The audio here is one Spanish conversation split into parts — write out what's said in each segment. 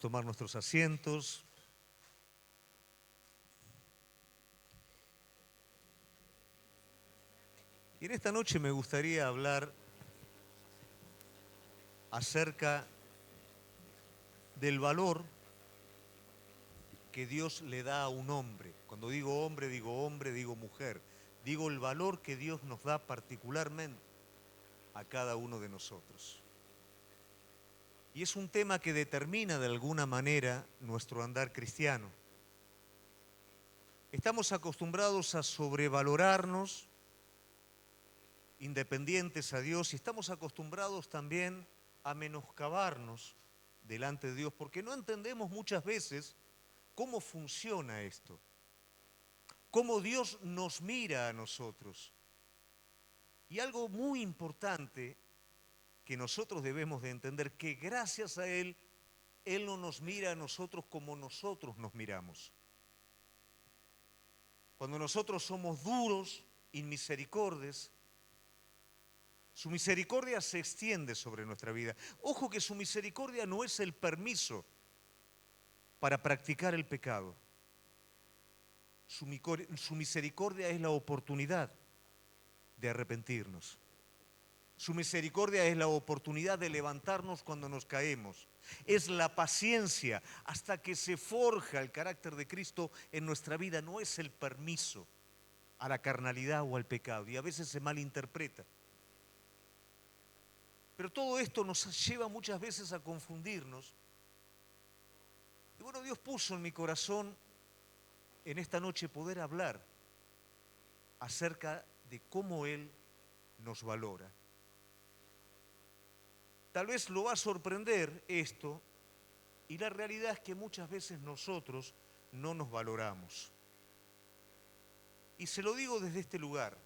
Tomar nuestros asientos. Y en esta noche me gustaría hablar acerca del valor que Dios le da a un hombre. Cuando digo hombre, digo mujer. Digo el valor que Dios nos da particularmente a cada uno de nosotros. Y es un tema que determina de alguna manera nuestro andar cristiano. Estamos acostumbrados a sobrevalorarnos, independientes a Dios, y estamos acostumbrados también a menoscabarnos delante de Dios, porque no entendemos muchas veces cómo funciona esto, cómo Dios nos mira a nosotros. Y algo muy importante que nosotros debemos de entender, que gracias a Él no nos mira a nosotros como nosotros nos miramos. Cuando nosotros somos duros, inmisericordes, su misericordia se extiende sobre nuestra vida. Ojo que su misericordia no es el permiso para practicar el pecado. Su misericordia es la oportunidad de arrepentirnos. Su misericordia es la oportunidad de levantarnos cuando nos caemos. Es la paciencia hasta que se forja el carácter de Cristo en nuestra vida. No es el permiso a la carnalidad o al pecado. Y a veces se malinterpreta. Pero todo esto nos lleva muchas veces a confundirnos. Y bueno, Dios puso en mi corazón en esta noche poder hablar acerca de cómo Él nos valora. Tal vez lo va a sorprender esto, y la realidad es que muchas veces nosotros no nos valoramos. Y se lo digo desde este lugar,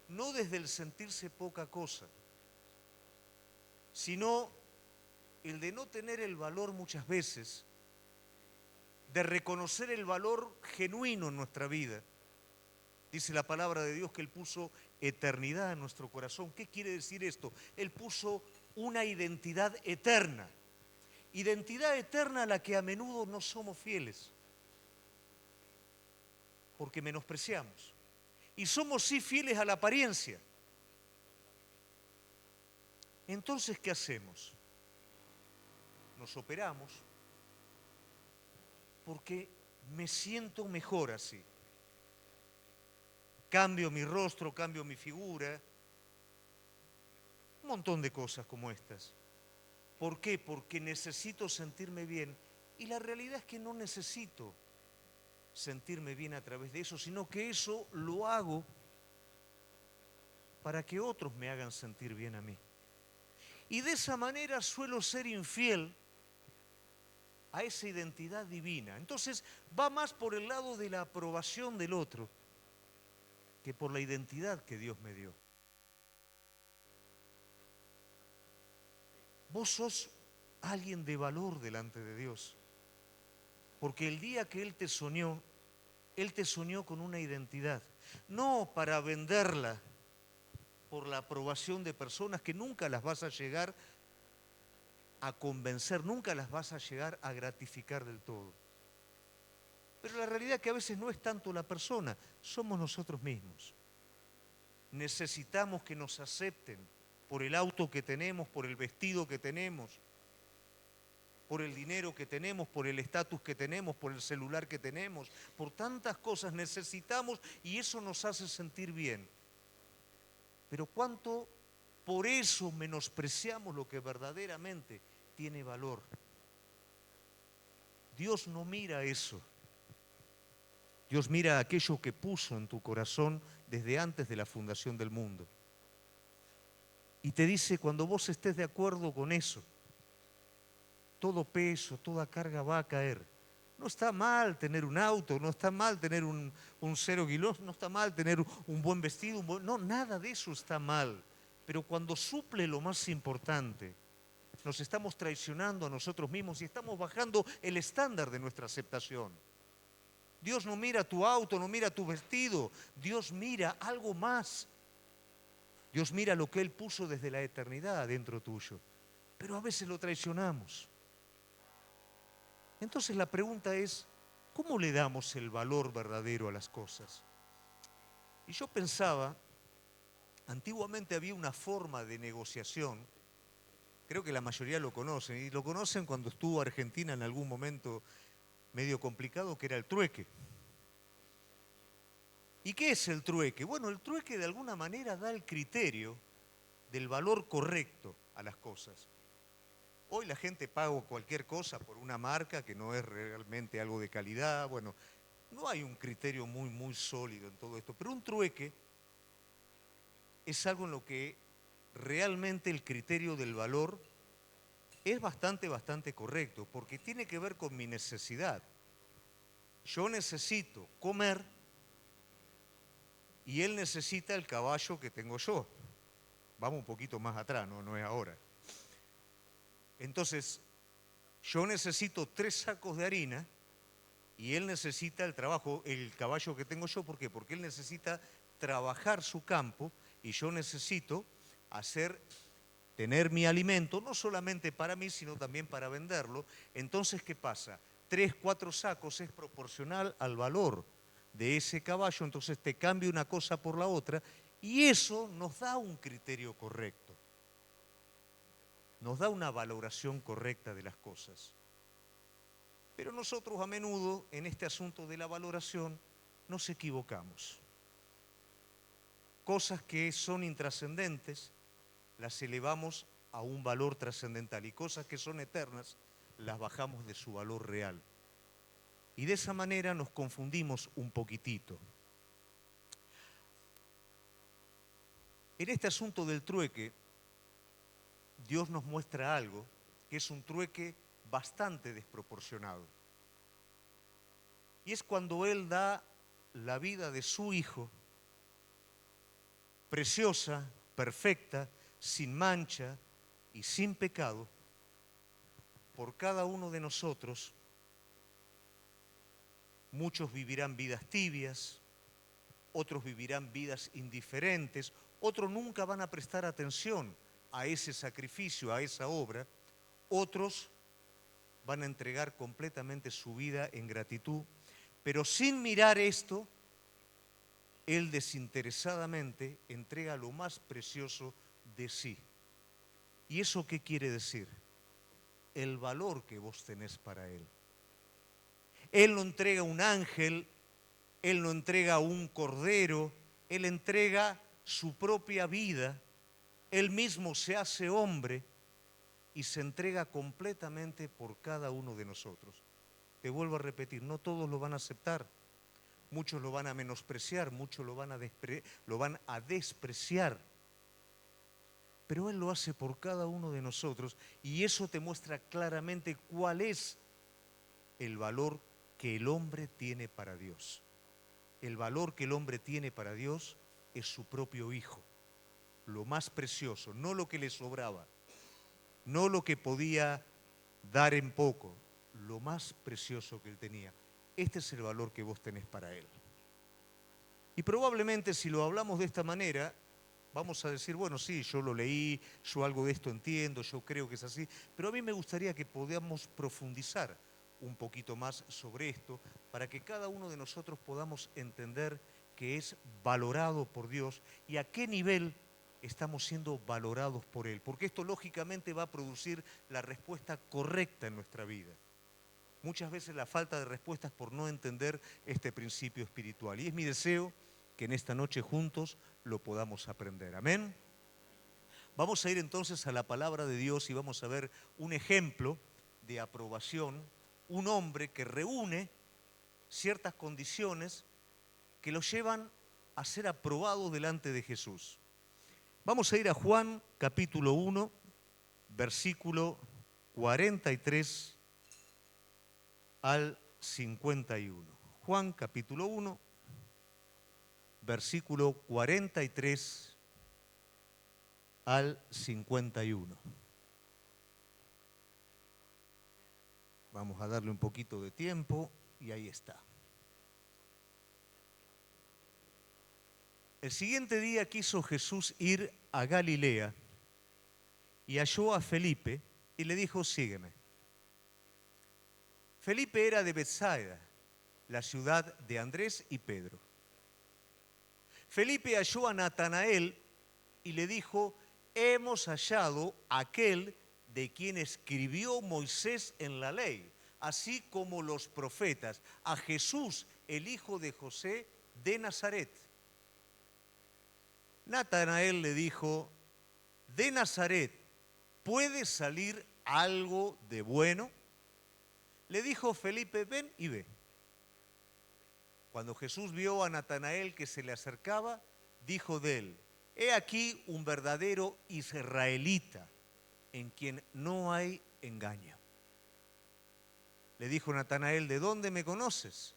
no desde el sentirse poca cosa, sino el de no tener el valor muchas veces, de reconocer el valor genuino en nuestra vida. Dice la palabra de Dios que Él puso eternidad en nuestro corazón. ¿Qué quiere decir esto? Él puso una identidad eterna a la que a menudo no somos fieles, porque menospreciamos. Y somos sí fieles a la apariencia. Entonces, ¿qué hacemos? Nos operamos porque me siento mejor así. Cambio mi rostro, cambio mi figura, un montón de cosas como estas. ¿Por qué? Porque necesito sentirme bien. Y la realidad es que no necesito sentirme bien a través de eso, sino que eso lo hago para que otros me hagan sentir bien a mí. Y de esa manera suelo ser infiel a esa identidad divina. Entonces va más por el lado de la aprobación del otro que por la identidad que Dios me dio. Vos sos alguien de valor delante de Dios, porque el día que Él te soñó con una identidad, no para venderla por la aprobación de personas que nunca las vas a llegar a convencer, nunca las vas a llegar a gratificar del todo. Pero la realidad es que a veces no es tanto la persona, somos nosotros mismos. Necesitamos que nos acepten por el auto que tenemos, por el vestido que tenemos, por el dinero que tenemos, por el estatus que tenemos, por el celular que tenemos, por tantas cosas necesitamos y eso nos hace sentir bien. Pero ¿cuánto por eso menospreciamos lo que verdaderamente tiene valor? Dios no mira eso. Dios mira aquello que puso en tu corazón desde antes de la fundación del mundo. Y te dice, cuando vos estés de acuerdo con eso, todo peso, toda carga va a caer. No está mal tener un auto, no está mal tener un 0 kilos, no está mal tener un buen vestido, no, nada de eso está mal. Pero cuando suple lo más importante, nos estamos traicionando a nosotros mismos y estamos bajando el estándar de nuestra aceptación. Dios no mira tu auto, no mira tu vestido, Dios mira algo más. Dios mira lo que Él puso desde la eternidad dentro tuyo, pero a veces lo traicionamos. Entonces la pregunta es, ¿cómo le damos el valor verdadero a las cosas? Y yo pensaba, antiguamente había una forma de negociación, creo que la mayoría lo conocen, y lo conocen cuando estuvo Argentina en algún momento medio complicado, que era el trueque. ¿Y qué es el trueque? Bueno, el trueque de alguna manera da el criterio del valor correcto a las cosas. Hoy la gente paga cualquier cosa por una marca que no es realmente algo de calidad. Bueno, no hay un criterio muy sólido en todo esto, pero un trueque es algo en lo que realmente el criterio del valor es bastante correcto, porque tiene que ver con mi necesidad. Yo necesito comer y él necesita el caballo que tengo yo. Vamos un poquito más atrás, no es ahora. Entonces, yo necesito 3 sacos de harina y él necesita el caballo que tengo yo. ¿Por qué? Porque él necesita trabajar su campo y yo necesito tener mi alimento, no solamente para mí, sino también para venderlo. Entonces, ¿qué pasa? 3, 4 sacos es proporcional al valor de ese caballo, entonces te cambia una cosa por la otra y eso nos da un criterio correcto, nos da una valoración correcta de las cosas. Pero nosotros a menudo en este asunto de la valoración nos equivocamos. Cosas que son intrascendentes las elevamos a un valor trascendental y cosas que son eternas las bajamos de su valor real. Y de esa manera nos confundimos un poquitito. En este asunto del trueque, Dios nos muestra algo que es un trueque bastante desproporcionado. Y es cuando Él da la vida de su Hijo, preciosa, perfecta, sin mancha y sin pecado, por cada uno de nosotros. Muchos vivirán vidas tibias, otros vivirán vidas indiferentes, otros nunca van a prestar atención a ese sacrificio, a esa obra, otros van a entregar completamente su vida en gratitud, pero sin mirar esto, Él desinteresadamente entrega lo más precioso de sí. ¿Y eso qué quiere decir? El valor que vos tenés para Él. Él no entrega un ángel, Él no entrega un cordero, Él entrega su propia vida, Él mismo se hace hombre y se entrega completamente por cada uno de nosotros. Te vuelvo a repetir, no todos lo van a aceptar, muchos lo van a menospreciar, muchos lo van a despreciar, pero Él lo hace por cada uno de nosotros y eso te muestra claramente cuál es el valor que el hombre tiene para Dios. El valor que el hombre tiene para Dios es su propio Hijo, lo más precioso, no lo que le sobraba, no lo que podía dar en poco, lo más precioso que Él tenía. Este es el valor que vos tenés para Él. Y probablemente si lo hablamos de esta manera, vamos a decir, bueno, sí, yo lo leí, yo algo de esto entiendo, yo creo que es así, pero a mí me gustaría que podamos profundizar un poquito más sobre esto para que cada uno de nosotros podamos entender que es valorado por Dios y a qué nivel estamos siendo valorados por Él, porque esto lógicamente va a producir la respuesta correcta en nuestra vida. Muchas veces la falta de respuestas por no entender este principio espiritual. Y es mi deseo que en esta noche juntos lo podamos aprender. Amén. Vamos a ir entonces a la palabra de Dios y vamos a ver un ejemplo de aprobación, un hombre que reúne ciertas condiciones que lo llevan a ser aprobado delante de Jesús. Vamos a ir a Juan capítulo 1, versículo 43 al 51. Juan capítulo 1, versículo 43 al 51. Vamos a darle un poquito de tiempo y ahí está. El siguiente día quiso Jesús ir a Galilea y halló a Felipe y le dijo, sígueme. Felipe era de Betsaida, la ciudad de Andrés y Pedro. Felipe halló a Natanael y le dijo: hemos hallado a aquel de quien escribió Moisés en la ley, así como los profetas, a Jesús, el hijo de José de Nazaret. Natanael le dijo: ¿de Nazaret puede salir algo de bueno? Le dijo Felipe: ven y ve. Cuando Jesús vio a Natanael que se le acercaba, dijo de él: he aquí un verdadero israelita, en quien no hay engaño. Le dijo Natanael: ¿de dónde me conoces?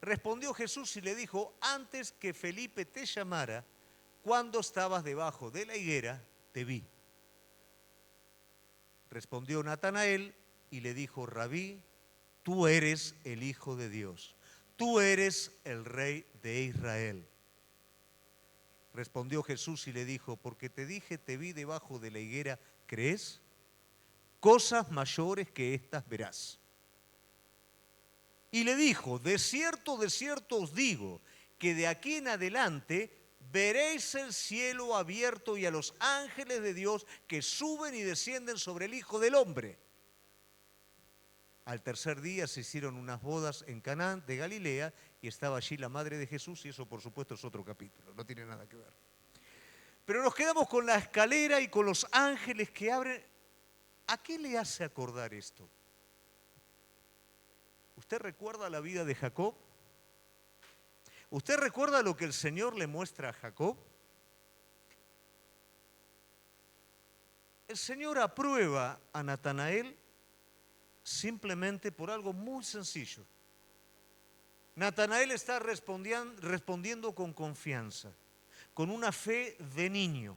Respondió Jesús y le dijo: antes que Felipe te llamara, cuando estabas debajo de la higuera, te vi. Respondió Natanael y le dijo: Rabí, tú eres el Hijo de Dios, tú eres el Rey de Israel. Respondió Jesús y le dijo: porque te dije, te vi debajo de la higuera, ¿crees? Cosas mayores que estas verás. Y le dijo: de cierto os digo, que de aquí en adelante veréis el cielo abierto y a los ángeles de Dios que suben y descienden sobre el Hijo del Hombre. Al tercer día se hicieron unas bodas en Caná de Galilea y estaba allí la madre de Jesús, y eso por supuesto es otro capítulo, no tiene nada que ver. Pero nos quedamos con la escalera y con los ángeles que abren. ¿A qué le hace acordar esto? ¿Usted recuerda la vida de Jacob? ¿Usted recuerda lo que el Señor le muestra a Jacob? El Señor aprueba a Natanael simplemente por algo muy sencillo. Natanael está respondiendo con confianza, con una fe de niño.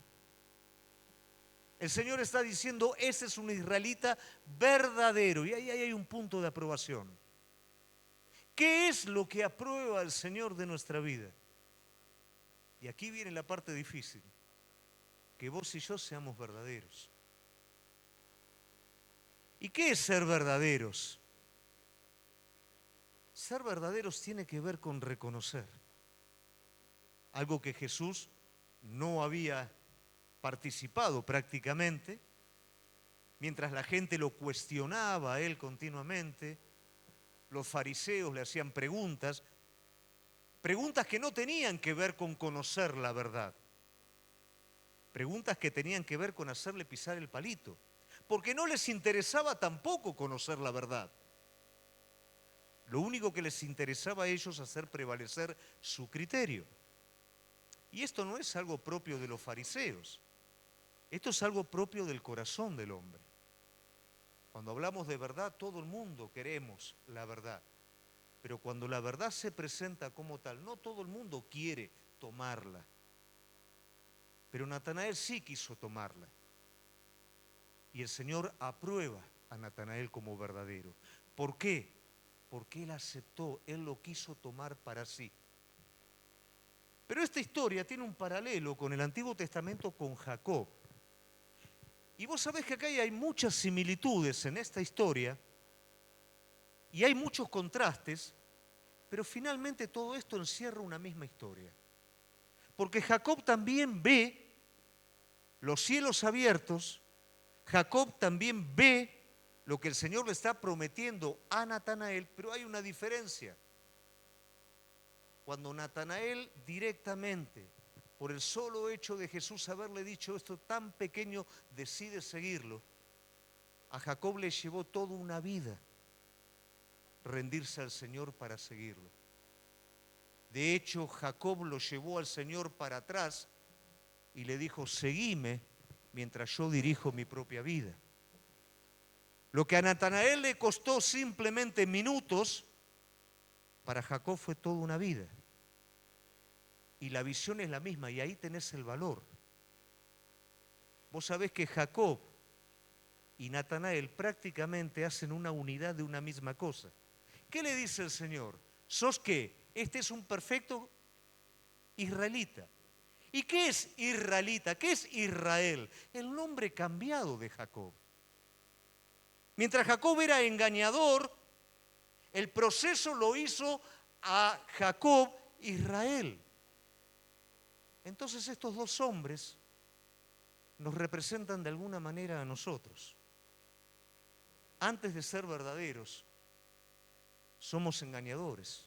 El Señor está diciendo: ese es un israelita verdadero, y ahí hay un punto de aprobación. ¿Qué es lo que aprueba el Señor de nuestra vida? Y aquí viene la parte difícil: que vos y yo seamos verdaderos. ¿Y qué es ser verdaderos? Ser verdaderos tiene que ver con reconocer algo que Jesús no había participado prácticamente, mientras la gente lo cuestionaba a él continuamente. Los fariseos le hacían preguntas que no tenían que ver con conocer la verdad, preguntas que tenían que ver con hacerle pisar el palito, porque no les interesaba tampoco conocer la verdad. Lo único que les interesaba a ellos hacer prevalecer su criterio. Y esto no es algo propio de los fariseos, esto es algo propio del corazón del hombre. Cuando hablamos de verdad, todo el mundo queremos la verdad, pero cuando la verdad se presenta como tal, no todo el mundo quiere tomarla. Pero Natanael sí quiso tomarla. Y el Señor aprueba a Natanael como verdadero. ¿Por qué? Porque él aceptó, él lo quiso tomar para sí. Pero esta historia tiene un paralelo con el Antiguo Testamento, con Jacob. Y vos sabés que acá hay muchas similitudes en esta historia y hay muchos contrastes, pero finalmente todo esto encierra una misma historia. Porque Jacob también ve los cielos abiertos, Jacob también ve lo que el Señor le está prometiendo a Natanael, pero hay una diferencia. Cuando Natanael directamente, por el solo hecho de Jesús haberle dicho esto tan pequeño, decide seguirlo, a Jacob le llevó toda una vida rendirse al Señor para seguirlo. De hecho, Jacob lo llevó al Señor para atrás y le dijo: seguime mientras yo dirijo mi propia vida. Lo que a Natanael le costó simplemente minutos, para Jacob fue toda una vida. Y la visión es la misma, y ahí tenés el valor. Vos sabés que Jacob y Natanael prácticamente hacen una unidad de una misma cosa. ¿Qué le dice el Señor? ¿Sos qué? Este es un perfecto israelita. ¿Y qué es israelita? ¿Qué es Israel? El nombre cambiado de Jacob. Mientras Jacob era engañador, El proceso lo hizo a Jacob Israel. Entonces estos dos hombres nos representan de alguna manera a nosotros. Antes de ser verdaderos, somos engañadores.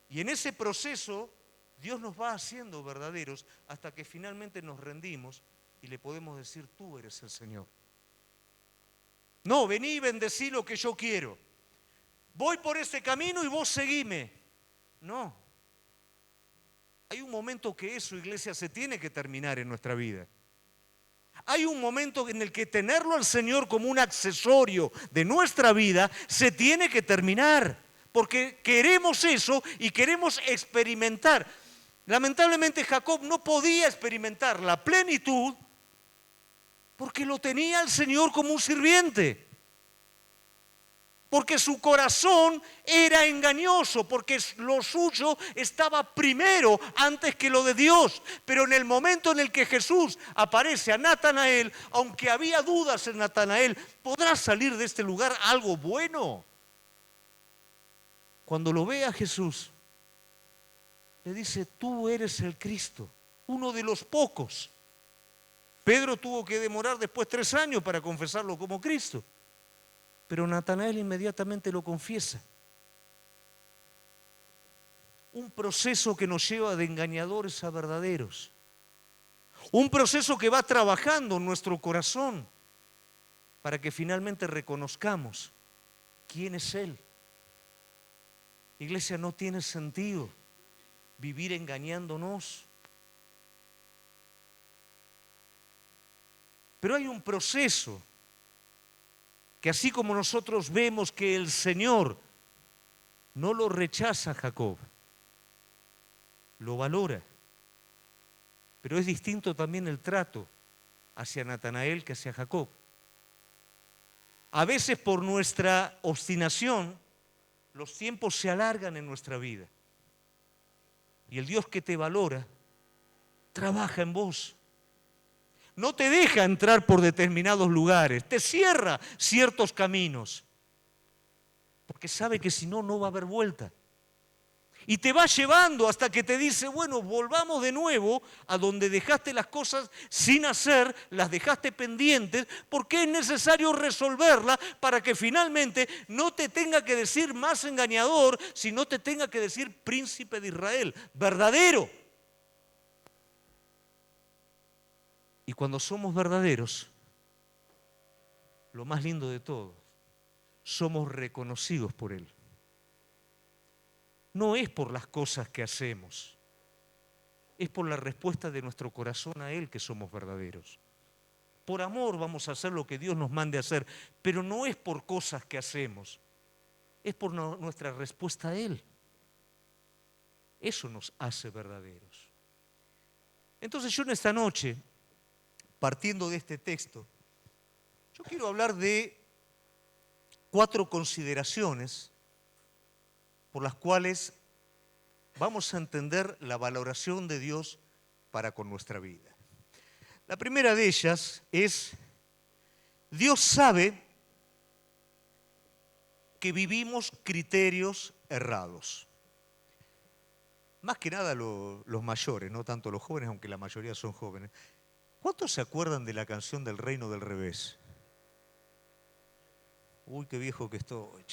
Y en ese proceso, Dios nos va haciendo verdaderos hasta que finalmente nos rendimos y le podemos decir, tú eres el Señor. No, vení y bendecí lo que yo quiero. Voy por este camino y vos seguime. No. Hay un momento que eso, iglesia, se tiene que terminar en nuestra vida. Hay un momento en el que tenerlo al Señor como un accesorio de nuestra vida se tiene que terminar, porque queremos eso y queremos experimentar. Lamentablemente Jacob no podía experimentar la plenitud porque lo tenía el Señor como un sirviente. Porque su corazón era engañoso, porque lo suyo estaba primero antes que lo de Dios. Pero en el momento en el que Jesús aparece a Natanael, aunque había dudas en Natanael, ¿podrá salir de este lugar algo bueno? Cuando lo ve a Jesús, le dice, tú eres el Cristo, uno de los pocos. Pedro tuvo que demorar después 3 años para confesarlo como Cristo. Pero Natanael inmediatamente lo confiesa. Un proceso que nos lleva de engañadores a verdaderos. Un proceso que va trabajando en nuestro corazón para que finalmente reconozcamos quién es Él. Iglesia, no tiene sentido vivir engañándonos. Pero hay un proceso que así como nosotros vemos que el Señor no lo rechaza a Jacob, lo valora. Pero es distinto también el trato hacia Natanael que hacia Jacob. A veces por nuestra obstinación, los tiempos se alargan en nuestra vida. Y el Dios que te valora, trabaja en vos. No te deja entrar por determinados lugares, te cierra ciertos caminos, porque sabe que si no, no va a haber vuelta. Y te va llevando hasta que te dice, bueno, volvamos de nuevo a donde dejaste las cosas sin hacer, las dejaste pendientes, porque es necesario resolverlas para que finalmente no te tenga que decir más engañador, sino te tenga que decir príncipe de Israel, verdadero. Y cuando somos verdaderos, lo más lindo de todo, somos reconocidos por Él. No es por las cosas que hacemos, es por la respuesta de nuestro corazón a Él que somos verdaderos. Por amor vamos a hacer lo que Dios nos mande a hacer, pero no es por cosas que hacemos, es por nuestra respuesta a Él. Eso nos hace verdaderos. Entonces yo en esta noche, partiendo de este texto, yo quiero hablar de 4 consideraciones por las cuales vamos a entender la valoración de Dios para con nuestra vida. La primera de ellas es, Dios sabe que vivimos criterios errados. Más que nada los mayores, no tanto los jóvenes, aunque la mayoría son jóvenes. ¿Cuántos se acuerdan de la canción del Reino del Revés? Uy, qué viejo que estoy.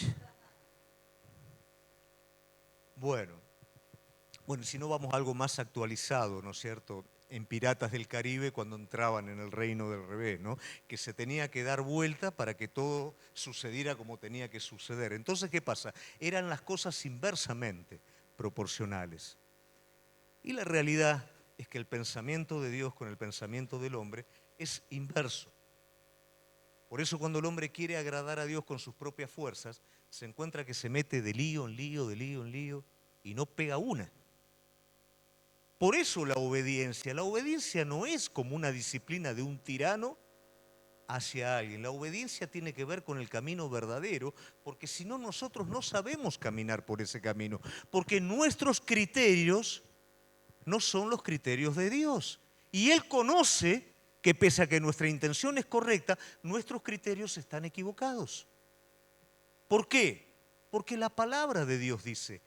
Bueno, si no vamos a algo más actualizado, ¿no es cierto? En Piratas del Caribe, cuando entraban en el Reino del Revés, ¿no? Que se tenía que dar vuelta para que todo sucediera como tenía que suceder. Entonces, ¿qué pasa? Eran las cosas inversamente proporcionales. Y la realidad es que el pensamiento de Dios con el pensamiento del hombre es inverso. Por eso cuando el hombre quiere agradar a Dios con sus propias fuerzas, se encuentra que se mete de lío en lío, de lío en lío, y no pega una. Por eso la obediencia no es como una disciplina de un tirano hacia alguien. La obediencia tiene que ver con el camino verdadero, porque si no nosotros no sabemos caminar por ese camino, porque nuestros criterios no son los criterios de Dios. Y Él conoce que pese a que nuestra intención es correcta, nuestros criterios están equivocados. ¿Por qué? Porque la palabra de Dios dice,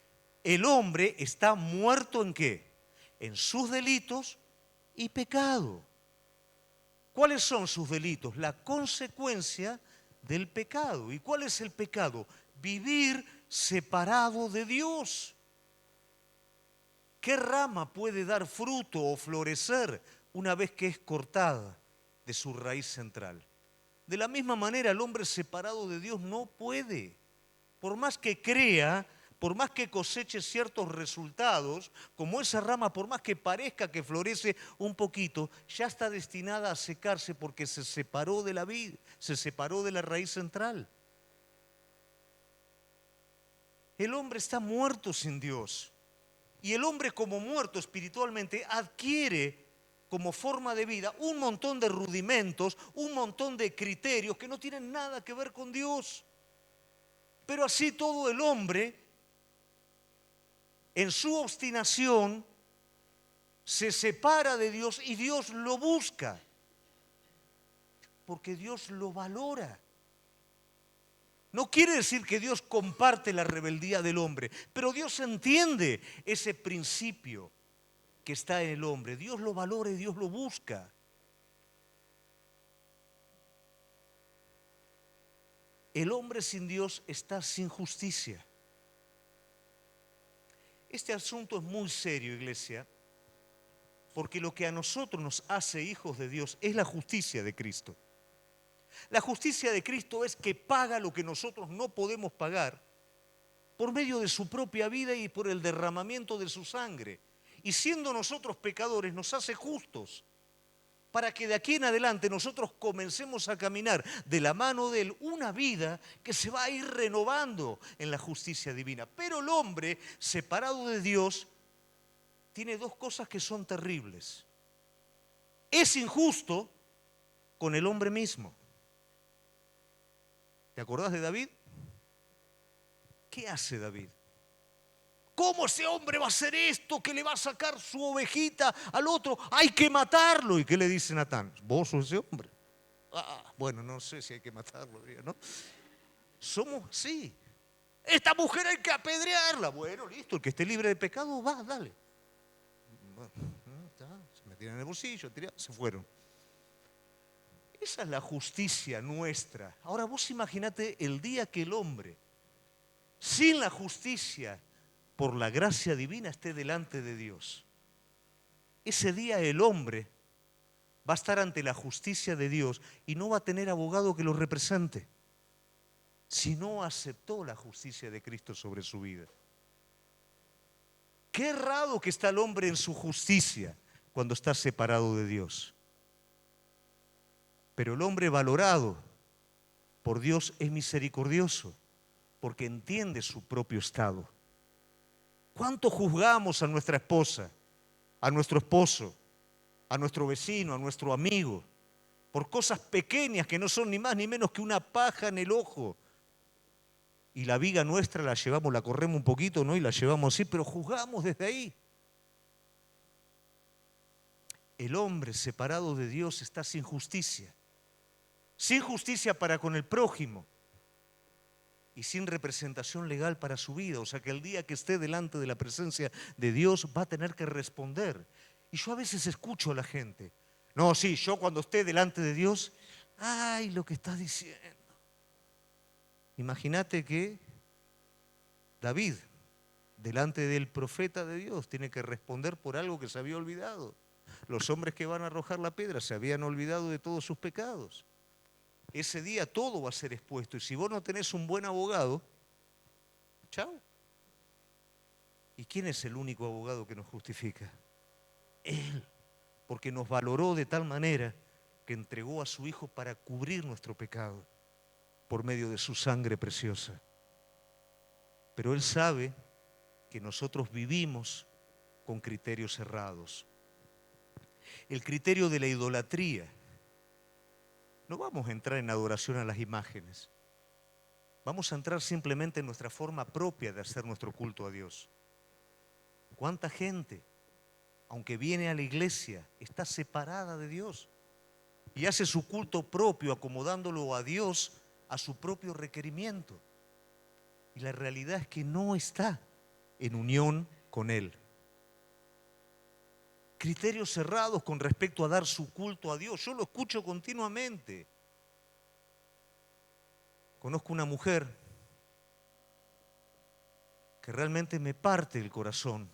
el hombre está muerto ¿en qué? En sus delitos y pecado. ¿Cuáles son sus delitos? La consecuencia del pecado. ¿Y cuál es el pecado? Vivir separado de Dios. ¿Qué rama puede dar fruto o florecer una vez que es cortada de su raíz central? De la misma manera, el hombre separado de Dios no puede. Por más que crea, por más que coseche ciertos resultados, como esa rama, por más que parezca que florece un poquito, ya está destinada a secarse porque se separó de la vid, se separó de la raíz central. El hombre está muerto sin Dios. Y el hombre como muerto espiritualmente adquiere como forma de vida un montón de rudimentos, un montón de criterios que no tienen nada que ver con Dios. Pero así todo el hombre, en su obstinación, se separa de Dios y Dios lo busca, porque Dios lo valora. No quiere decir que Dios comparte la rebeldía del hombre, pero Dios entiende ese principio que está en el hombre. Dios lo valora y Dios lo busca. El hombre sin Dios está sin justicia. Este asunto es muy serio, iglesia, porque lo que a nosotros nos hace hijos de Dios es la justicia de Cristo. La justicia de Cristo es que paga lo que nosotros no podemos pagar por medio de su propia vida y por el derramamiento de su sangre. Y siendo nosotros pecadores nos hace justos para que de aquí en adelante nosotros comencemos a caminar de la mano de Él una vida que se va a ir renovando en la justicia divina. Pero el hombre separado de Dios tiene dos cosas que son terribles. Es injusto con el hombre mismo. ¿Te acordás de David? ¿Qué hace David? ¿Cómo ese hombre va a hacer esto? Que le va a sacar su ovejita al otro. Hay que matarlo. ¿Y qué le dice Natán? Vos sos ese hombre. Bueno, no sé si hay que matarlo, ¿no? Somos, sí. Esta mujer hay que apedrearla. Bueno, listo, el que esté libre de pecado, va, dale. Bueno, se metieron en el bolsillo, se fueron. Esa es la justicia nuestra. Ahora vos imaginate el día que el hombre, sin la justicia, por la gracia divina, esté delante de Dios. Ese día el hombre va a estar ante la justicia de Dios y no va a tener abogado que lo represente, si no aceptó la justicia de Cristo sobre su vida. Qué errado que está el hombre en su justicia cuando está separado de Dios. Pero el hombre valorado por Dios es misericordioso porque entiende su propio estado. ¿Cuánto juzgamos a nuestra esposa, a nuestro esposo, a nuestro vecino, a nuestro amigo, por cosas pequeñas que no son ni más ni menos que una paja en el ojo? Y la viga nuestra la llevamos, la corremos un poquito, ¿no? Y la llevamos así, pero juzgamos desde ahí. El hombre separado de Dios está sin justicia. Sin justicia para con el prójimo y sin representación legal para su vida. O sea que el día que esté delante de la presencia de Dios va a tener que responder. Y yo a veces escucho a la gente, no, sí, yo cuando esté delante de Dios, ay, lo que estás diciendo. Imagínate que David, delante del profeta de Dios, tiene que responder por algo que se había olvidado. Los hombres que van a arrojar la piedra se habían olvidado de todos sus pecados. Ese día todo va a ser expuesto y si vos no tenés un buen abogado, chao. ¿Y quién es el único abogado que nos justifica? Él, porque nos valoró de tal manera que entregó a su Hijo para cubrir nuestro pecado por medio de su sangre preciosa. Pero Él sabe que nosotros vivimos con criterios errados. El criterio de la idolatría. No vamos a entrar en adoración a las imágenes. Vamos a entrar simplemente en nuestra forma propia de hacer nuestro culto a Dios. ¿Cuánta gente, aunque viene a la iglesia, está separada de Dios y hace su culto propio, acomodándolo a Dios a su propio requerimiento? y la realidad es que no está en unión con Él. Criterios cerrados con respecto a dar su culto a Dios. Yo lo escucho continuamente. Conozco una mujer que realmente me parte el corazón,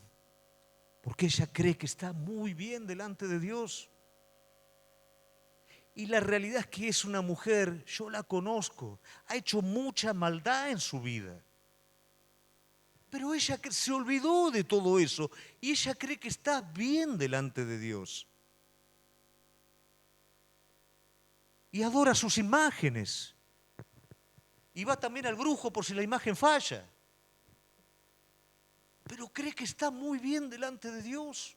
porque ella cree que está muy bien delante de Dios. Y la realidad es que es una mujer, yo la conozco, ha hecho mucha maldad en su vida. Pero ella se olvidó de todo eso y ella cree que está bien delante de Dios. Y adora sus imágenes. Y va también al brujo por si la imagen falla. Pero cree que está muy bien delante de Dios.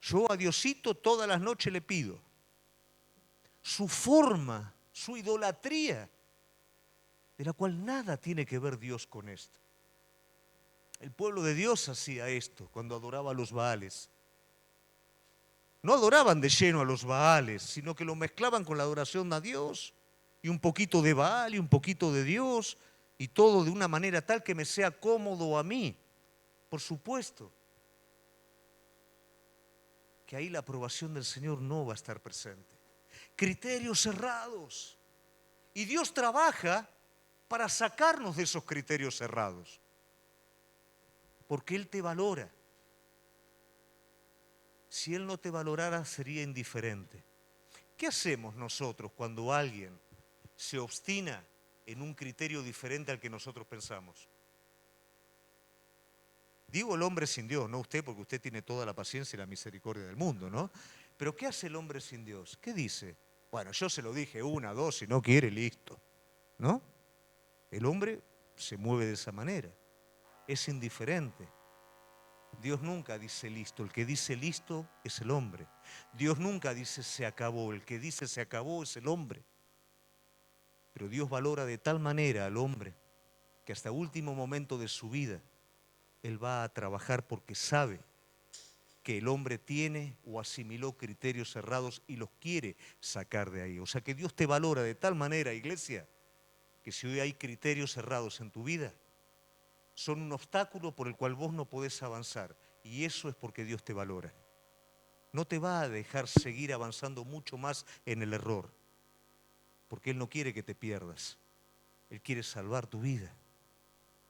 Yo a Diosito todas las noches le pido. Su forma, su idolatría, de la cual nada tiene que ver Dios con esto. El pueblo de Dios hacía esto cuando adoraba a los Baales. No adoraban de lleno a los Baales, sino que lo mezclaban con la adoración a Dios. Y un poquito de Baal y un poquito de Dios. Y todo de una manera tal que me sea cómodo a mí. Por supuesto que ahí la aprobación del Señor no va a estar presente. Criterios cerrados. Y Dios trabaja para sacarnos de esos criterios cerrados. Porque Él te valora. Si Él no te valorara, sería indiferente. ¿Qué hacemos nosotros cuando alguien se obstina en un criterio diferente al que nosotros pensamos? Digo el hombre sin Dios, no usted, porque usted tiene toda la paciencia y la misericordia del mundo, ¿no? Pero ¿qué hace el hombre sin Dios? ¿Qué dice? Bueno, yo se lo dije una, dos, si no quiere, listo. ¿No? El hombre se mueve de esa manera. Es indiferente. Dios nunca dice listo. El que dice listo es el hombre. Dios nunca dice se acabó. El que dice se acabó es el hombre. Pero Dios valora de tal manera al hombre que hasta último momento de su vida Él va a trabajar porque sabe que el hombre tiene o asimiló criterios cerrados y los quiere sacar de ahí. O sea que Dios te valora de tal manera, iglesia, que si hoy hay criterios cerrados en tu vida, son un obstáculo por el cual vos no podés avanzar. Y eso es porque Dios te valora. No te va a dejar seguir avanzando mucho más en el error, porque Él no quiere que te pierdas. Él quiere salvar tu vida.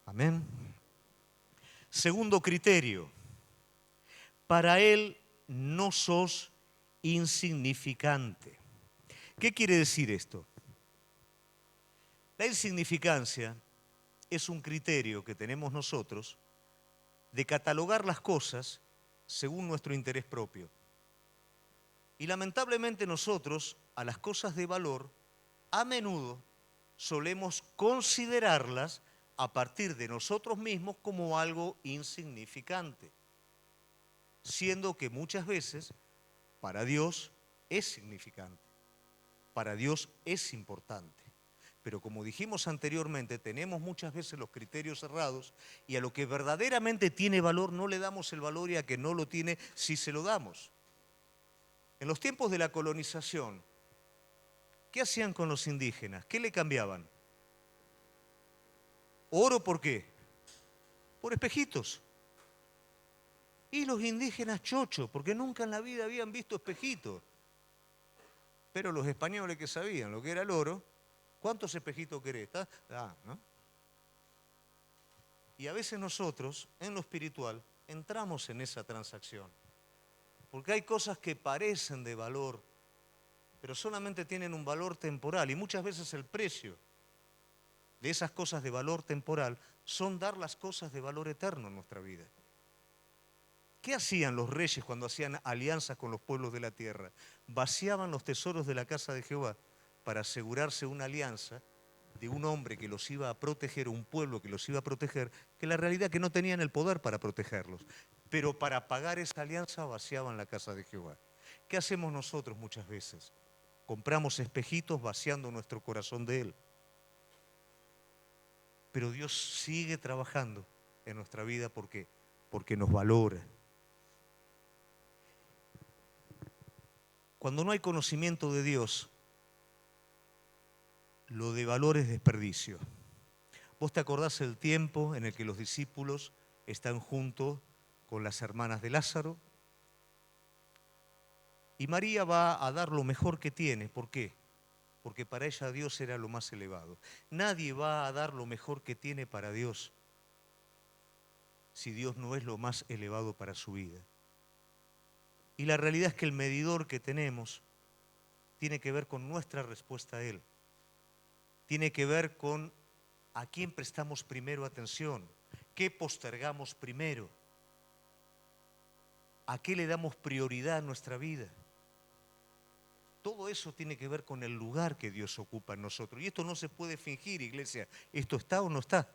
Amén. Segundo criterio, para Él no sos insignificante. ¿Qué quiere decir esto? La insignificancia es un criterio que tenemos nosotros de catalogar las cosas según nuestro interés propio. Y lamentablemente nosotros a las cosas de valor a menudo solemos considerarlas a partir de nosotros mismos como algo insignificante, siendo que muchas veces para Dios es significante, para Dios es importante. Pero como dijimos anteriormente, tenemos muchas veces los criterios cerrados y a lo que verdaderamente tiene valor no le damos el valor y a que no lo tiene sí se lo damos. En los tiempos de la colonización, ¿qué hacían con los indígenas? ¿Qué le cambiaban? ¿Oro por qué? Por espejitos. Y los indígenas chochos, porque nunca en la vida habían visto espejitos. Pero los españoles que sabían lo que era el oro, ¿cuántos espejitos querés? ¿No? Y a veces nosotros, en lo espiritual, entramos en esa transacción. Porque hay cosas que parecen de valor, pero solamente tienen un valor temporal. Y muchas veces el precio de esas cosas de valor temporal son dar las cosas de valor eterno en nuestra vida. ¿Qué hacían los reyes cuando hacían alianzas con los pueblos de la tierra? Vaciaban los tesoros de la casa de Jehová para asegurarse una alianza de un hombre que los iba a proteger, un pueblo que los iba a proteger, que la realidad es que no tenían el poder para protegerlos. Pero para pagar esa alianza vaciaban la casa de Jehová. ¿Qué hacemos nosotros muchas veces? Compramos espejitos vaciando nuestro corazón de Él. Pero Dios sigue trabajando en nuestra vida porque nos valora. Cuando no hay conocimiento de Dios, Lo de valor es desperdicio. ¿Vos te acordás el tiempo en el que los discípulos están juntos con las hermanas de Lázaro? Y María va a dar lo mejor que tiene. ¿Por qué? Porque para ella Dios era lo más elevado. Nadie va a dar lo mejor que tiene para Dios si Dios no es lo más elevado para su vida. Y la realidad es que el medidor que tenemos tiene que ver con nuestra respuesta a Él. Tiene que ver con a quién prestamos primero atención, qué postergamos primero, a qué le damos prioridad en nuestra vida. Todo eso tiene que ver con el lugar que Dios ocupa en nosotros. Y esto no se puede fingir, iglesia. ¿Esto está o no está?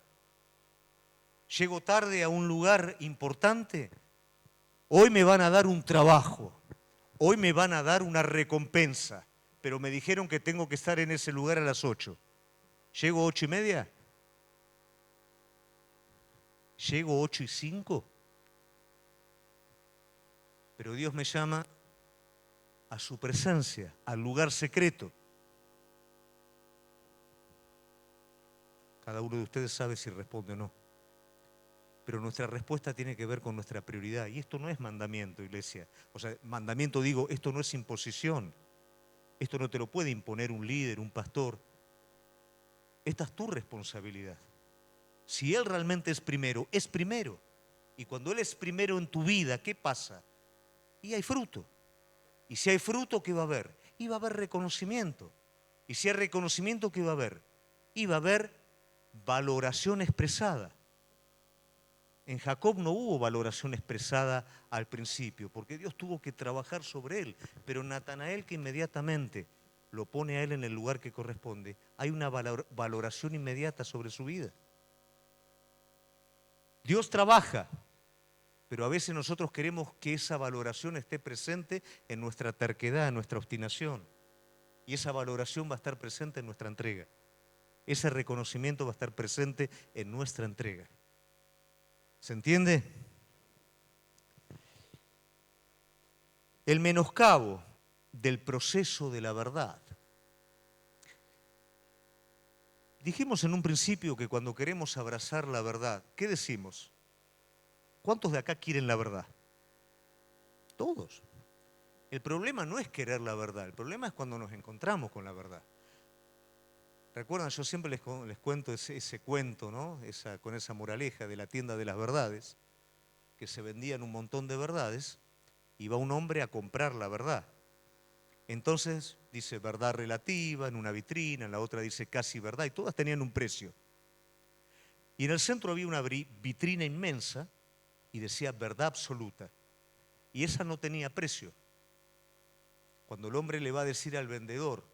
¿Llego tarde a un lugar importante? Hoy me van a dar un trabajo. Hoy me van a dar una recompensa. Pero me dijeron que tengo que estar en ese lugar a las 8. ¿Llego 8:30? ¿Llego 8:05? Pero Dios me llama a su presencia, al lugar secreto. Cada uno de ustedes sabe si responde o no. Pero nuestra respuesta tiene que ver con nuestra prioridad. Y esto no es mandamiento, iglesia. O sea, mandamiento digo, esto no es imposición. Esto no te lo puede imponer un líder, un pastor. Esta es tu responsabilidad. Si Él realmente es primero, es primero. Y cuando Él es primero en tu vida, ¿qué pasa? Y hay fruto. Y si hay fruto, ¿qué va a haber? Y va a haber reconocimiento. Y si hay reconocimiento, ¿qué va a haber? Y va a haber valoración expresada. En Jacob no hubo valoración expresada al principio, porque Dios tuvo que trabajar sobre él. Pero Natanael, que inmediatamente lo pone a él en el lugar que corresponde, hay una valoración inmediata sobre su vida. Dios trabaja, pero a veces nosotros queremos que esa valoración esté presente en nuestra terquedad, en nuestra obstinación. Y esa valoración va a estar presente en nuestra entrega. Ese reconocimiento va a estar presente en nuestra entrega. ¿Se entiende? El menoscabo del proceso de la verdad. Dijimos en un principio que cuando queremos abrazar la verdad, ¿qué decimos? ¿Cuántos de acá quieren la verdad? Todos. El problema no es querer la verdad, el problema es cuando nos encontramos con la verdad. Recuerdan, yo siempre les cuento ese cuento, ¿no? Con esa moraleja de la tienda de las verdades, que se vendían un montón de verdades, y va un hombre a comprar la verdad. Entonces dice verdad relativa en una vitrina, en la otra dice casi verdad, y todas tenían un precio. Y en el centro había una vitrina inmensa y decía verdad absoluta, y esa no tenía precio. Cuando el hombre le va a decir al vendedor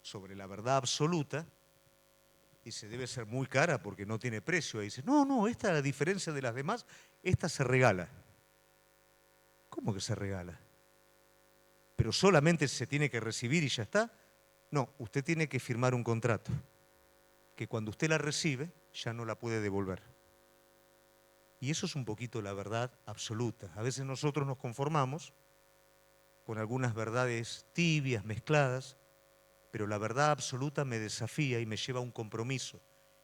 sobre la verdad absoluta, dice, debe ser muy cara porque no tiene precio. Y dice, no, esta, a diferencia de las demás, esta se regala. ¿Cómo que se regala? ¿Pero solamente se tiene que recibir y ya está? No, usted tiene que firmar un contrato, que cuando usted la recibe, ya no la puede devolver. Y eso es un poquito la verdad absoluta. A veces nosotros nos conformamos con algunas verdades tibias, mezcladas, pero la verdad absoluta me desafía y me lleva a un compromiso.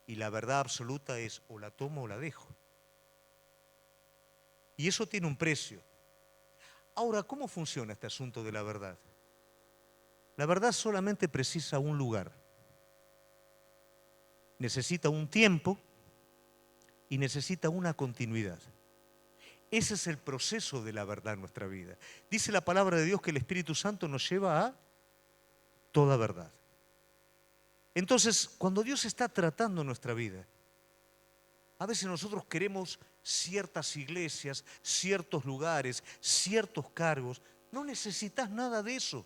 Y la verdad absoluta es o la tomo o la dejo. Y eso tiene un precio. Ahora, ¿cómo funciona este asunto de la verdad? La verdad solamente precisa un lugar. Necesita un tiempo y necesita una continuidad. Ese es el proceso de la verdad en nuestra vida. Dice la palabra de Dios que el Espíritu Santo nos lleva a toda verdad. Entonces, cuando Dios está tratando nuestra vida, a veces nosotros queremos ciertas iglesias, ciertos lugares, ciertos cargos. No necesitas nada de eso.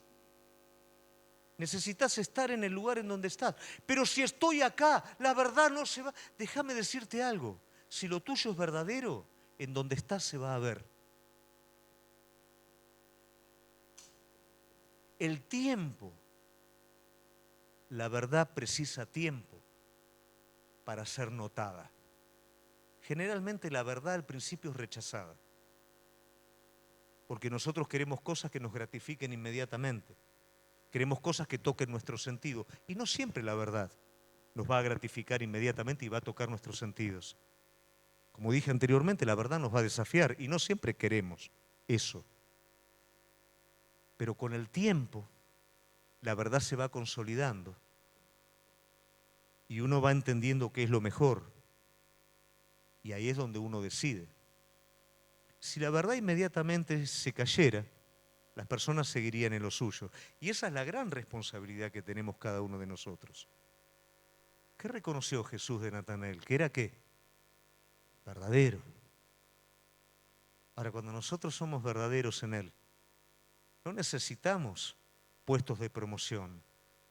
Necesitas estar en el lugar en donde estás. Pero si estoy acá, la verdad no se va. Déjame decirte algo. Si lo tuyo es verdadero, en donde estás se va a ver. El tiempo. La verdad precisa tiempo para ser notada. Generalmente la verdad al principio es rechazada, porque nosotros queremos cosas que nos gratifiquen inmediatamente. Queremos cosas que toquen nuestro sentido. Y no siempre la verdad nos va a gratificar inmediatamente y va a tocar nuestros sentidos. Como dije anteriormente, la verdad nos va a desafiar y no siempre queremos eso. Pero con el tiempo, la verdad se va consolidando y uno va entendiendo qué es lo mejor. Y ahí es donde uno decide. Si la verdad inmediatamente se cayera, las personas seguirían en lo suyo. Y esa es la gran responsabilidad que tenemos cada uno de nosotros. ¿Qué reconoció Jesús de Natanael? ¿Que era qué? Verdadero. Ahora, cuando nosotros somos verdaderos en Él, no necesitamos puestos de promoción,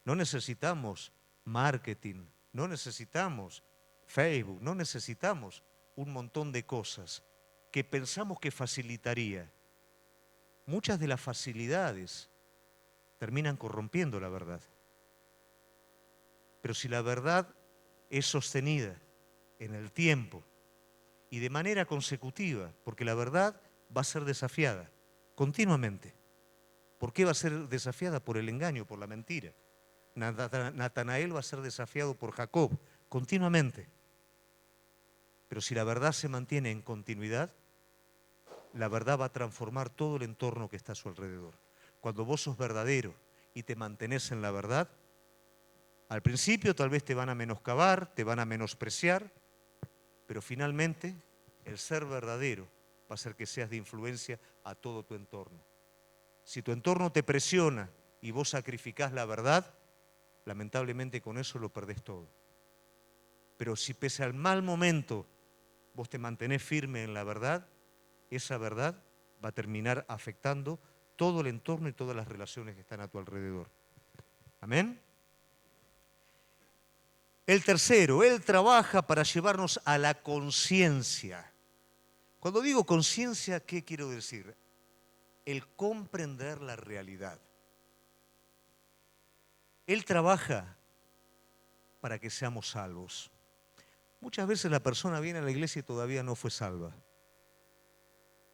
no necesitamos marketing, no necesitamos Facebook, no necesitamos un montón de cosas que pensamos que facilitaría. Muchas de las facilidades terminan corrompiendo la verdad. Pero si la verdad es sostenida en el tiempo y de manera consecutiva, porque la verdad va a ser desafiada continuamente. ¿Por qué va a ser desafiada? Por el engaño, por la mentira. Natanael va a ser desafiado por Jacob continuamente. Pero si la verdad se mantiene en continuidad, la verdad va a transformar todo el entorno que está a su alrededor. Cuando vos sos verdadero y te mantenés en la verdad, al principio tal vez te van a menoscabar, te van a menospreciar, pero finalmente el ser verdadero va a hacer que seas de influencia a todo tu entorno. Si tu entorno te presiona y vos sacrificás la verdad, lamentablemente con eso lo perdés todo. Pero si pese al mal momento vos te mantenés firme en la verdad, esa verdad va a terminar afectando todo el entorno y todas las relaciones que están a tu alrededor. ¿Amén? El tercero, Él trabaja para llevarnos a la conciencia. Cuando digo conciencia, ¿qué quiero decir? El comprender la realidad. Él trabaja para que seamos salvos. Muchas veces la persona viene a la iglesia y todavía no fue salva.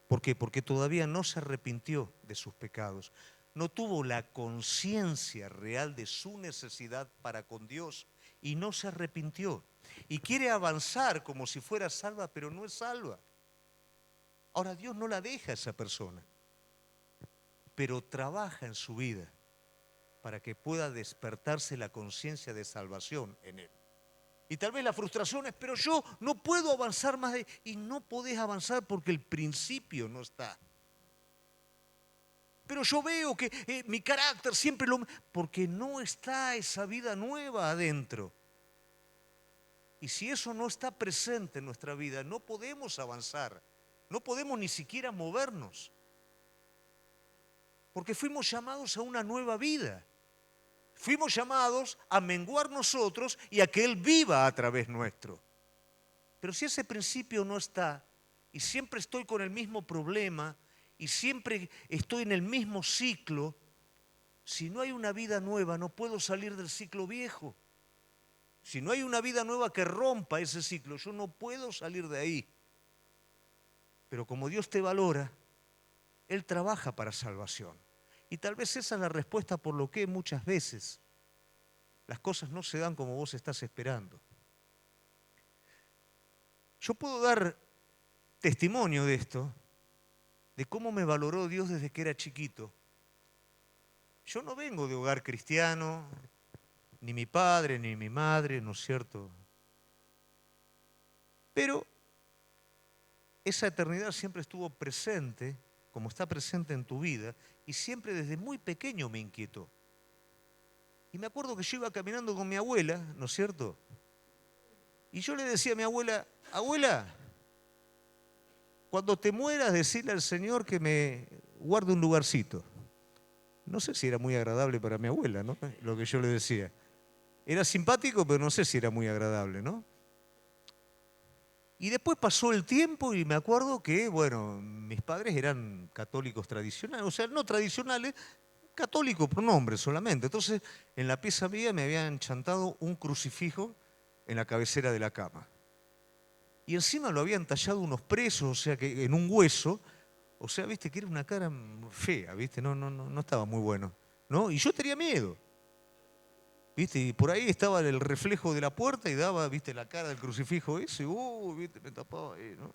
¿Por qué? Porque todavía no se arrepintió de sus pecados. No tuvo la conciencia real de su necesidad para con Dios y no se arrepintió. Y quiere avanzar como si fuera salva, pero no es salva. Ahora Dios no la deja a esa persona, pero trabaja en su vida para que pueda despertarse la conciencia de salvación en él. Y tal vez la frustración es, pero yo no puedo avanzar más y no podés avanzar porque el principio no está. Pero yo veo que mi carácter siempre lo... Porque no está esa vida nueva adentro. Y si eso no está presente en nuestra vida, no podemos avanzar. No podemos ni siquiera movernos. Porque fuimos llamados a una nueva vida. Fuimos llamados a menguar nosotros y a que Él viva a través nuestro. Pero si ese principio no está y siempre estoy con el mismo problema y siempre estoy en el mismo ciclo, si no hay una vida nueva no puedo salir del ciclo viejo. Si no hay una vida nueva que rompa ese ciclo, yo no puedo salir de ahí. Pero como Dios te valora, Él trabaja para salvación. Y tal vez esa es la respuesta por lo que muchas veces las cosas no se dan como vos estás esperando. Yo puedo dar testimonio de esto, de cómo me valoró Dios desde que era chiquito. Yo no vengo de hogar cristiano, ni mi padre, ni mi madre, ¿no es cierto? Pero esa eternidad siempre estuvo presente, como está presente en tu vida, y siempre desde muy pequeño me inquietó. Y me acuerdo que yo iba caminando con mi abuela, ¿no es cierto? Y yo le decía a mi abuela, abuela, cuando te mueras decirle al Señor que me guarde un lugarcito. No sé si era muy agradable para mi abuela, ¿no? Lo que yo le decía. Era simpático, pero no sé si era muy agradable, ¿no? Y después pasó el tiempo y me acuerdo que, bueno, mis padres eran católicos tradicionales, o sea, no tradicionales, católicos por nombre solamente. Entonces, en la pieza mía me habían chantado un crucifijo en la cabecera de la cama. Y encima lo habían tallado unos presos, o sea, que en un hueso, o sea, viste, que era una cara fea, viste, no estaba muy bueno. ¿no? Y yo tenía miedo, ¿viste? Y por ahí estaba el reflejo de la puerta y daba, ¿viste? La cara del crucifijo ese, ¿viste? Me tapaba ahí, ¿no?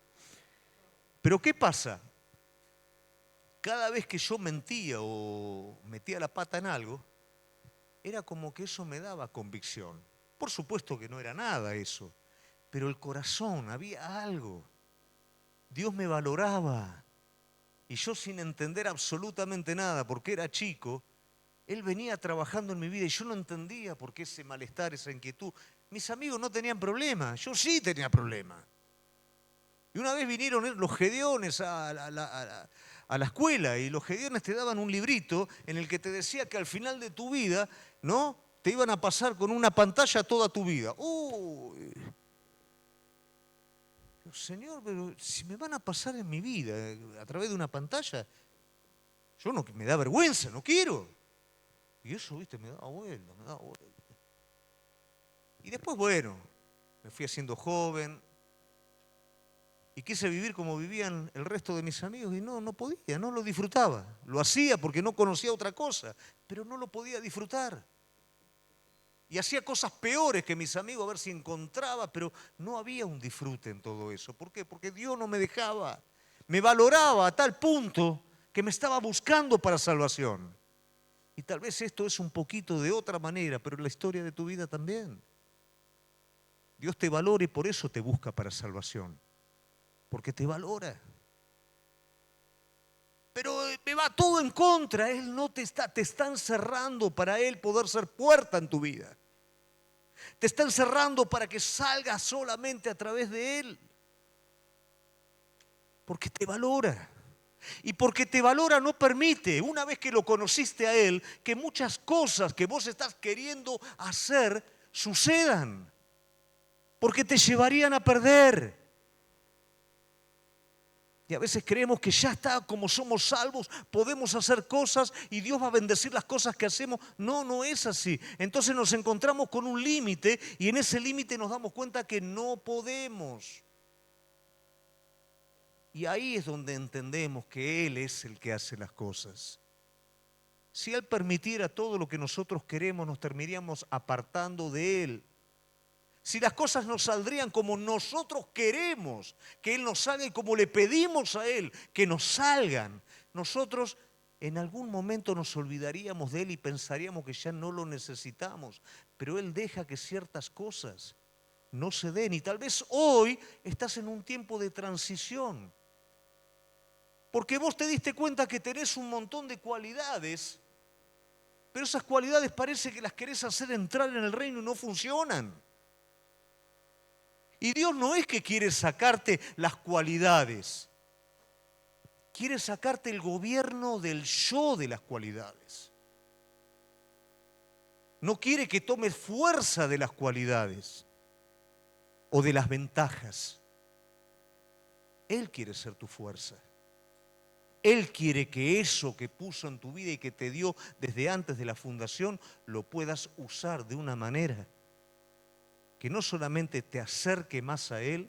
Pero ¿qué pasa? Cada vez que yo mentía o metía la pata en algo, era como que eso me daba convicción. Por supuesto que no era nada eso, pero el corazón, había algo. Dios me valoraba. Y yo sin entender absolutamente nada, porque era chico, Él venía trabajando en mi vida y yo no entendía por qué ese malestar, esa inquietud. Mis amigos no tenían problema, yo sí tenía problema. Y una vez vinieron los gedeones a la escuela y los gedeones te daban un librito en el que te decía que al final de tu vida, ¿no? Te iban a pasar con una pantalla toda tu vida. Uy. Señor, pero si me van a pasar en mi vida a través de una pantalla, yo no, me da vergüenza, no quiero. Y eso, viste, me daba vuelta, me daba vuelta. Y después, bueno, me fui haciendo joven y quise vivir como vivían el resto de mis amigos y no podía, no lo disfrutaba. Lo hacía porque no conocía otra cosa, pero no lo podía disfrutar. Y hacía cosas peores que mis amigos a ver si encontraba, pero no había un disfrute en todo eso. ¿Por qué? Porque Dios no me dejaba. Me valoraba a tal punto que me estaba buscando para salvación. Y tal vez esto es un poquito de otra manera, pero en la historia de tu vida también. Dios te valora y por eso te busca para salvación. Porque te valora. Pero me va todo en contra. Él no te está encerrando para Él poder ser puerta en tu vida. Te está encerrando para que salgas solamente a través de Él. Porque te valora. Y porque te valora no permite, una vez que lo conociste a Él, que muchas cosas que vos estás queriendo hacer sucedan. Porque te llevarían a perder. Y a veces creemos que ya está, como somos salvos, podemos hacer cosas y Dios va a bendecir las cosas que hacemos. No, no es así. Entonces nos encontramos con un límite y en ese límite nos damos cuenta que no podemos. Y ahí es donde entendemos que Él es el que hace las cosas. Si Él permitiera todo lo que nosotros queremos, nos terminaríamos apartando de Él. Si las cosas nos saldrían como nosotros queremos que Él nos salga y como le pedimos a Él que nos salgan, nosotros en algún momento nos olvidaríamos de Él y pensaríamos que ya no lo necesitamos. Pero Él deja que ciertas cosas no se den y tal vez hoy estás en un tiempo de transición. Porque vos te diste cuenta que tenés un montón de cualidades, pero esas cualidades parece que las querés hacer entrar en el reino y no funcionan. Y Dios no es que quiere sacarte las cualidades, quiere sacarte el gobierno del yo de las cualidades. No quiere que tomes fuerza de las cualidades o de las ventajas. Él quiere ser tu fuerza. Él quiere que eso que puso en tu vida y que te dio desde antes de la fundación lo puedas usar de una manera que no solamente te acerque más a Él,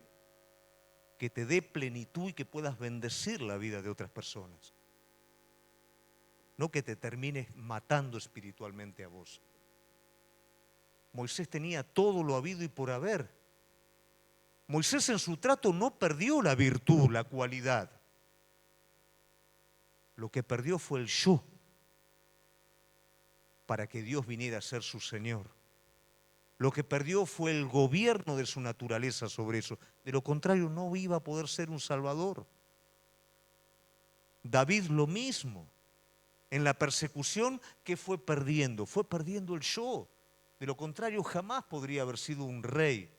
que te dé plenitud y que puedas bendecir la vida de otras personas. No que te termines matando espiritualmente a vos. Moisés tenía todo lo habido y por haber. Moisés en su trato no perdió la virtud, la cualidad. Lo que perdió fue el yo para que Dios viniera a ser su Señor. Lo que perdió fue el gobierno de su naturaleza sobre eso. De lo contrario, no iba a poder ser un salvador. David lo mismo. En la persecución, ¿qué fue perdiendo? Fue perdiendo el yo. De lo contrario, jamás podría haber sido un rey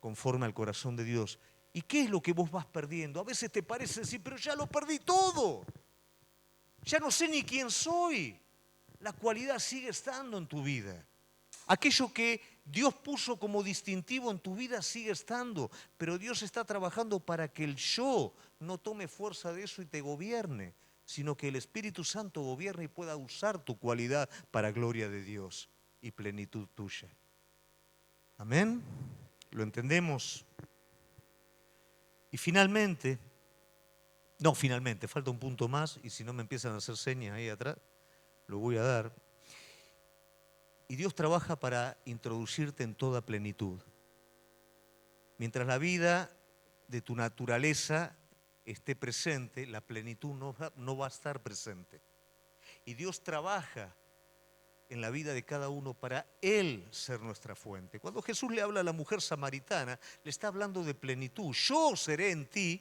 conforme al corazón de Dios. ¿Y qué es lo que vos vas perdiendo? A veces te parece decir, pero ya lo perdí todo. Ya no sé ni quién soy. La cualidad sigue estando en tu vida. Aquello que Dios puso como distintivo en tu vida sigue estando, pero Dios está trabajando para que el yo no tome fuerza de eso y te gobierne, sino que el Espíritu Santo gobierne y pueda usar tu cualidad para gloria de Dios y plenitud tuya. Amén. ¿Lo entendemos? Y finalmente, falta un punto más y si no me empiezan a hacer señas ahí atrás, lo voy a dar. Y Dios trabaja para introducirte en toda plenitud. Mientras la vida de tu naturaleza esté presente, la plenitud no va a estar presente. Y Dios trabaja en la vida de cada uno para Él ser nuestra fuente. Cuando Jesús le habla a la mujer samaritana, le está hablando de plenitud. Yo seré en ti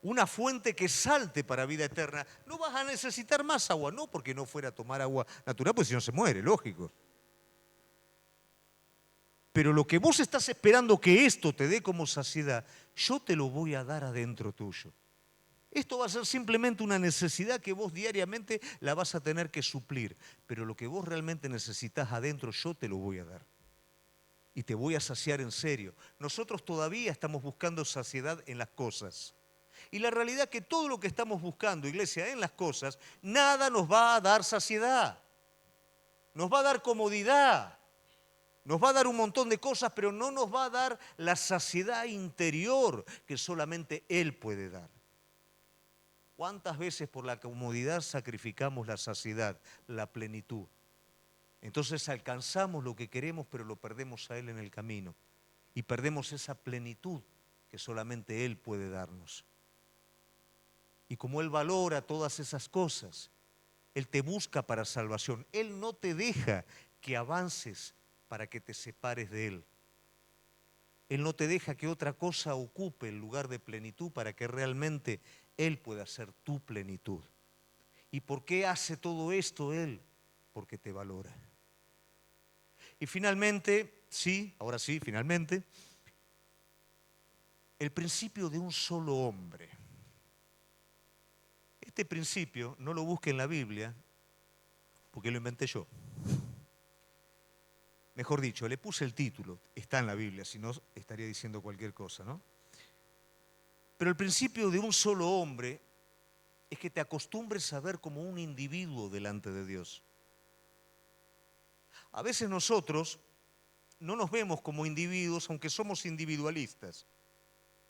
una fuente que salte para vida eterna. No vas a necesitar más agua, no porque no fuera a tomar agua natural, pues si no se muere, lógico. Pero lo que vos estás esperando que esto te dé como saciedad, yo te lo voy a dar adentro tuyo. Esto va a ser simplemente una necesidad que vos diariamente la vas a tener que suplir. Pero lo que vos realmente necesitas adentro, yo te lo voy a dar. Y te voy a saciar en serio. Nosotros todavía estamos buscando saciedad en las cosas. Y la realidad es que todo lo que estamos buscando, iglesia, en las cosas, nada nos va a dar saciedad. Nos va a dar comodidad. Nos va a dar un montón de cosas, pero no nos va a dar la saciedad interior que solamente Él puede dar. ¿Cuántas veces por la comodidad sacrificamos la saciedad, la plenitud? Entonces alcanzamos lo que queremos, pero lo perdemos a Él en el camino. Y perdemos esa plenitud que solamente Él puede darnos. Y como Él valora todas esas cosas, Él te busca para salvación. Él no te deja que avances para que te separes de Él. Él no te deja que otra cosa ocupe el lugar de plenitud para que realmente Él pueda ser tu plenitud. ¿Y por qué hace todo esto Él? Porque te valora. Y finalmente, sí, ahora sí, finalmente, el principio de un solo hombre. Este principio no lo busque en la Biblia, porque lo inventé yo. Mejor dicho, le puse el título, está en la Biblia, si no estaría diciendo cualquier cosa, ¿no? Pero el principio de un solo hombre es que te acostumbres a ver como un individuo delante de Dios. A veces nosotros no nos vemos como individuos, aunque somos individualistas.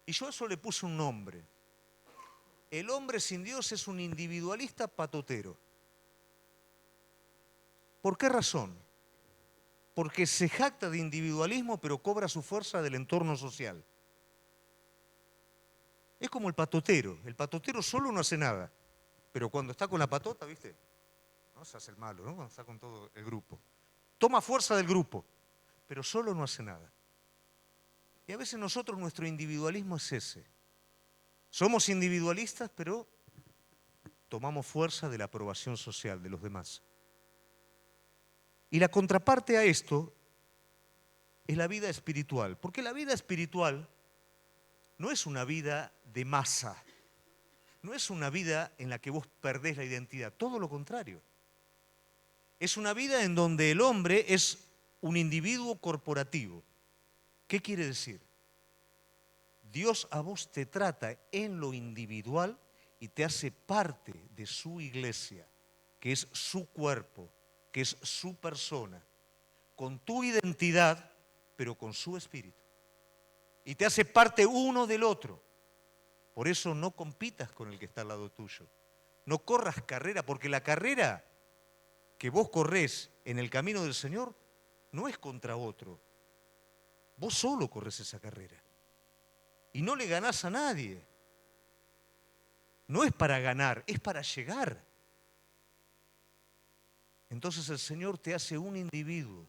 Y yo a eso le puse un nombre. El hombre sin Dios es un individualista patotero. ¿Por qué razón? Porque se jacta de individualismo, pero cobra su fuerza del entorno social. Es como el patotero. El patotero solo no hace nada. Pero cuando está con la patota, ¿viste? No se hace el malo, ¿no? Cuando está con todo el grupo. Toma fuerza del grupo, pero solo no hace nada. Y a veces nosotros, nuestro individualismo es ese. Somos individualistas, pero tomamos fuerza de la aprobación social de los demás. Y la contraparte a esto es la vida espiritual. Porque la vida espiritual no es una vida de masa. No es una vida en la que vos perdés la identidad. Todo lo contrario. Es una vida en donde el hombre es un individuo corporativo. ¿Qué quiere decir? Dios a vos te trata en lo individual y te hace parte de su iglesia, que es su cuerpo, que es su persona, con tu identidad, pero con su espíritu. Y te hace parte uno del otro. Por eso no compitas con el que está al lado tuyo. No corras carrera, porque la carrera que vos corres en el camino del Señor no es contra otro. Vos solo corres esa carrera. Y no le ganás a nadie. No es para ganar, es para llegar. Entonces el Señor te hace un individuo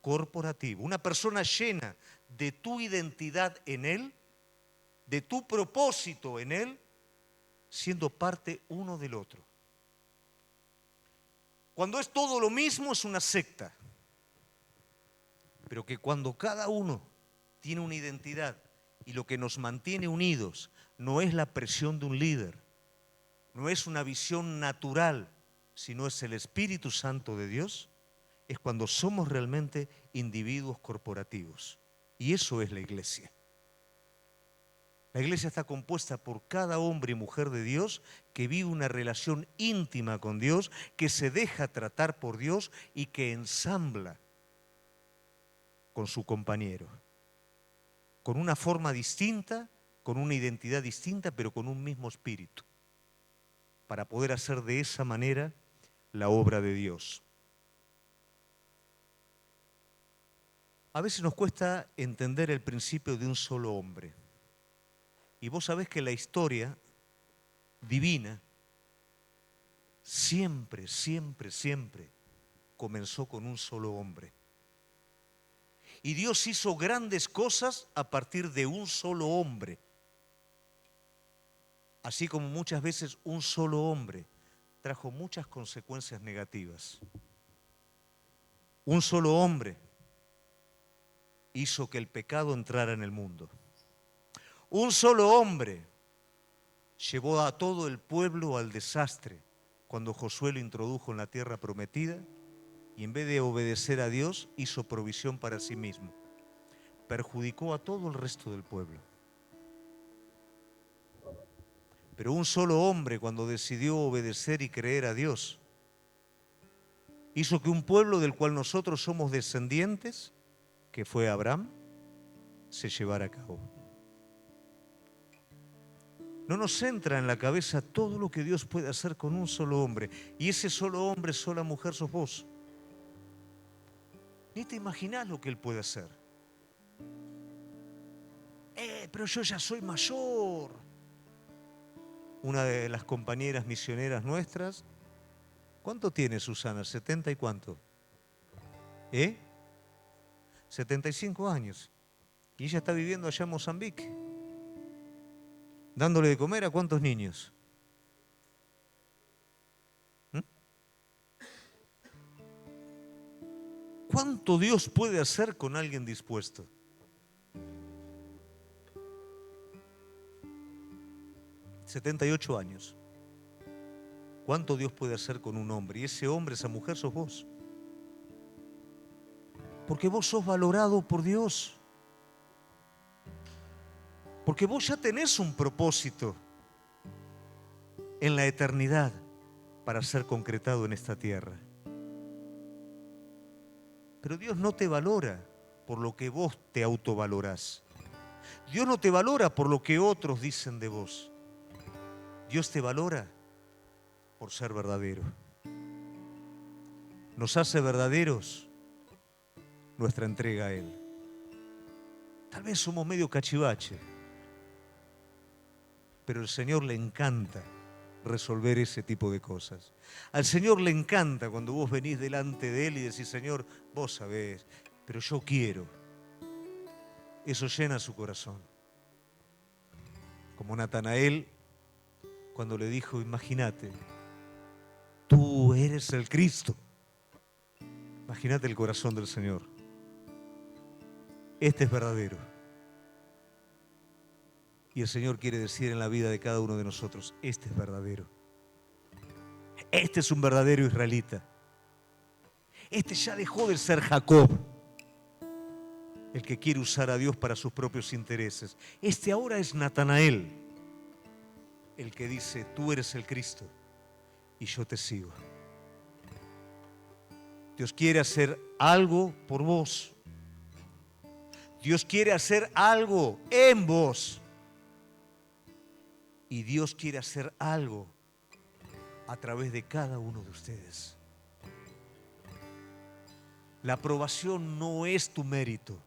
corporativo, una persona llena de tu identidad en Él, de tu propósito en Él, siendo parte uno del otro. Cuando es todo lo mismo es una secta, pero que cuando cada uno tiene una identidad y lo que nos mantiene unidos no es la presión de un líder, no es una visión natural, sino es el Espíritu Santo de Dios, es cuando somos realmente individuos corporativos. Y eso es la iglesia. La iglesia está compuesta por cada hombre y mujer de Dios que vive una relación íntima con Dios, que se deja tratar por Dios y que ensambla con su compañero. Con una forma distinta, con una identidad distinta, pero con un mismo espíritu. Para poder hacer de esa manera la obra de Dios. A veces nos cuesta entender el principio de un solo hombre. Y vos sabés que la historia divina siempre, siempre, siempre comenzó con un solo hombre. Y Dios hizo grandes cosas a partir de un solo hombre. Así como muchas veces un solo hombre trajo muchas consecuencias negativas. Un solo hombre hizo que el pecado entrara en el mundo. Un solo hombre llevó a todo el pueblo al desastre cuando Josué lo introdujo en la tierra prometida y en vez de obedecer a Dios hizo provisión para sí mismo. Perjudicó a todo el resto del pueblo. Pero un solo hombre, cuando decidió obedecer y creer a Dios, hizo que un pueblo del cual nosotros somos descendientes, que fue Abraham, se llevara a cabo. No nos entra en la cabeza todo lo que Dios puede hacer con un solo hombre. Y ese solo hombre, sola mujer, sos vos. Ni te imaginás lo que Él puede hacer. Pero yo ya soy mayor. Una de las compañeras misioneras nuestras, ¿cuánto tiene Susana? ¿70 y cuánto? 75 años. Y ella está viviendo allá en Mozambique. Dándole de comer a cuántos niños. ¿Cuánto Dios puede hacer con alguien dispuesto? $78. ¿Cuánto Dios puede hacer con un hombre? Y ese hombre, esa mujer, sos vos. Porque vos sos valorado por Dios. Porque vos ya tenés un propósito en la eternidad para ser concretado en esta tierra. Pero Dios no te valora por lo que vos te autovalorás. Dios no te valora por lo que otros dicen de vos. Dios te valora por ser verdadero. Nos hace verdaderos nuestra entrega a Él. Tal vez somos medio cachivache, pero al Señor le encanta resolver ese tipo de cosas. Al Señor le encanta cuando vos venís delante de Él y decís, Señor, vos sabés, pero yo quiero. Eso llena su corazón. Como Natanael, cuando le dijo, imagínate, tú eres el Cristo. Imagínate el corazón del Señor. Este es verdadero. Y el Señor quiere decir en la vida de cada uno de nosotros, este es verdadero. Este es un verdadero israelita. Este ya dejó de ser Jacob, el que quiere usar a Dios para sus propios intereses. Este ahora es Natanael, el que dice, tú eres el Cristo y yo te sigo. Dios quiere hacer algo por vos. Dios quiere hacer algo en vos. Y Dios quiere hacer algo a través de cada uno de ustedes. La aprobación no es tu mérito,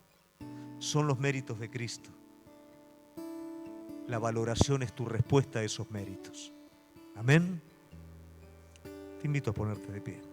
son los méritos de Cristo. La valoración es tu respuesta a esos méritos. Amén. Te invito a ponerte de pie.